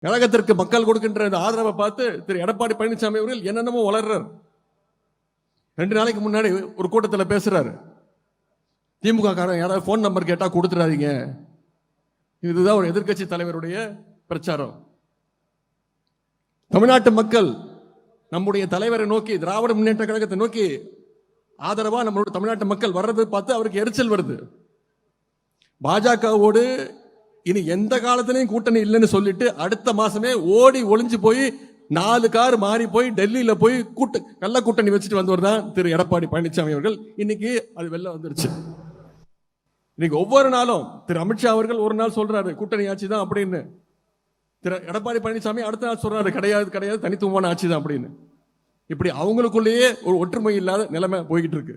கழகத்திற்கு மக்கள் கொடுக்கின்ற ஆதரவை பார்த்து திரு எடப்பாடி பழனிசாமி அவர்கள் என்னென்னமோ வளர்றார். 2 நாளைக்கு முன்னாடி ஒரு கூட்டத்தில் பேசுறாரு, திமுக காரன் யாராவது போன் நம்பர் கேட்டா கொடுத்துடாதீங்க. இதுதான் ஒரு எதிர்க்கட்சி தலைவருடைய பிரச்சாரம். தமிழ்நாட்டு மக்கள் நம்முடைய தலைவரை நோக்கி, திராவிட முன்னேற்ற கழகத்தை நோக்கி ஆதரவா நம்மளுடைய தமிழ்நாட்டு மக்கள் வர்றது பார்த்து அவருக்கு எரிச்சல் வருது. பாஜகவோடு இனி எந்த காலத்திலையும் கூட்டணி இல்லைன்னு சொல்லிட்டு அடுத்த மாசமே ஓடி ஒளிஞ்சு போய் 4 கார் மாறி போய் டெல்லியில போய் நல்ல கூட்டணி வச்சுட்டு வந்தவர் தான் திரு எடப்பாடி பழனிசாமி அவர்கள். இன்னைக்கு அது வெளில வந்துருச்சு. இன்னைக்கு ஒவ்வொரு நாளும் திரு அமித்ஷா அவர்கள் ஒரு நாள் சொல்றாரு கூட்டணி ஆட்சி தான் அப்படின்னு, திரு எடப்பாடி பழனிசாமி அடுத்த நாள் சொல்றாரு கிடையாது கிடையாது தனித்துவமான ஆட்சி தான் அப்படின்னு. இப்படி அவங்களுக்குள்ளேயே ஒரு ஒற்றுமை இல்லாத நிலைமை போய்கிட்டு இருக்கு.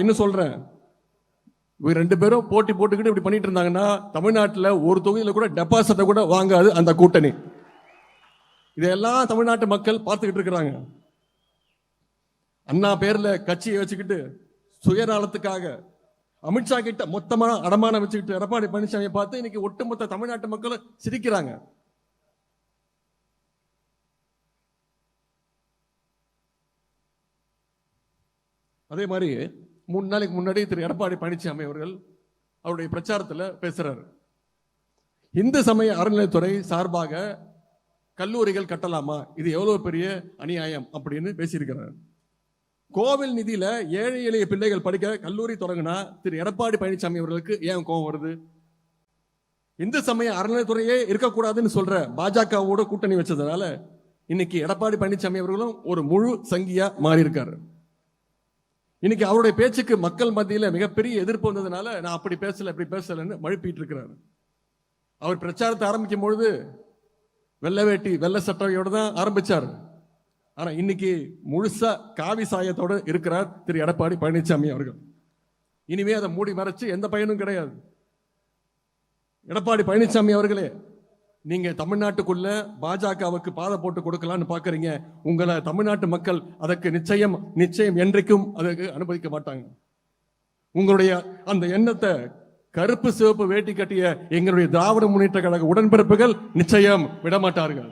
இன்னும் சொல்றேன், இவங்க 2 பேரும் போட்டி போட்டுக்கிட்டு இப்படி பண்ணிட்டு இருந்தாங்கன்னா தமிழ்நாட்டில் ஒரு தொகுதியில் கூட டெபாசிட்டை கூட வாங்காது அந்த கூட்டணி. இதெல்லாம் தமிழ்நாட்டு மக்கள் பார்த்துக்கிட்டு இருக்கிறாங்க. அண்ணா பேர்ல கட்சியை வச்சுக்கிட்டு சுயநலத்துக்காக அமித்ஷா கிட்ட மொத்தமா அடமானம் வச்சுக்கிட்டு எடப்பாடி பழனிசாமியை பார்த்து இன்னைக்கு ஒட்டுமொத்த தமிழ்நாட்டு மக்களும் சிரிக்கிறாங்க. அதே மாதிரி 3 நாளைக்கு முன்னாடி திரு எடப்பாடி பழனிசாமி அவர்கள் அவருடைய பிரச்சாரத்தில் பேசுறாரு, இந்து சமய அறநிலையத்துறை சார்பாக கல்லூரிகள் கட்டலாமா, இது எவ்வளவு பெரிய அநியாயம் அப்படின்னு பேசியிருக்கிறார். கோவில் நிதியில ஏழை எளிய பிள்ளைகள் படிக்க கல்லூரி தொடங்கினா திரு எடப்பாடி பழனிசாமி அவர்களுக்கு ஏன் கோபம் வருது? இந்து சமய அறநிலையத்துறையே இருக்கக்கூடாதுன்னு சொல்ற பாஜகவோட கூட்டணி வச்சதுனால இன்னைக்கு எடப்பாடி பழனிசாமி அவர்களும் ஒரு முழு சங்கியா மாறி இருக்காரு. இன்னைக்கு அவருடைய பேச்சுக்கு மக்கள் மத்தியில மிகப்பெரிய எதிர்ப்பு வந்ததுனால நான் அப்படி பேசல இப்படி பேசலன்னு மழுப்பிட்டு இருக்கிறாரு. அவர் பிரச்சாரத்தை ஆரம்பிக்கும் பொழுது வெள்ளை வேட்டி வெள்ளை சட்டையோட தான் ஆரம்பிச்சார். ஆனா இன்னைக்கு முழுசா காவி சாயத்தோடு இருக்கிறார் திரு எடப்பாடி பழனிசாமி அவர்கள். இனிமே அதை மூடி மறைச்சு எந்த பயனும் கிடையாது. எடப்பாடி பழனிசாமி அவர்களே, நீங்க தமிழ்நாட்டுக்குள்ள பாஜகவுக்கு பாதை போட்டு கொடுக்கலான்னு பாக்குறீங்க. உங்களை தமிழ்நாட்டு மக்கள் அதற்கு நிச்சயம் என்றைக்கும் அதற்கு அனுமதிக்க மாட்டாங்க. உங்களுடைய அந்த எண்ணத்தை கருப்பு சிவப்பு வேட்டி கட்டிய எங்களுடைய திராவிட முன்னேற்ற கழக உடன்பிறப்புகள் நிச்சயம் விடமாட்டார்கள்.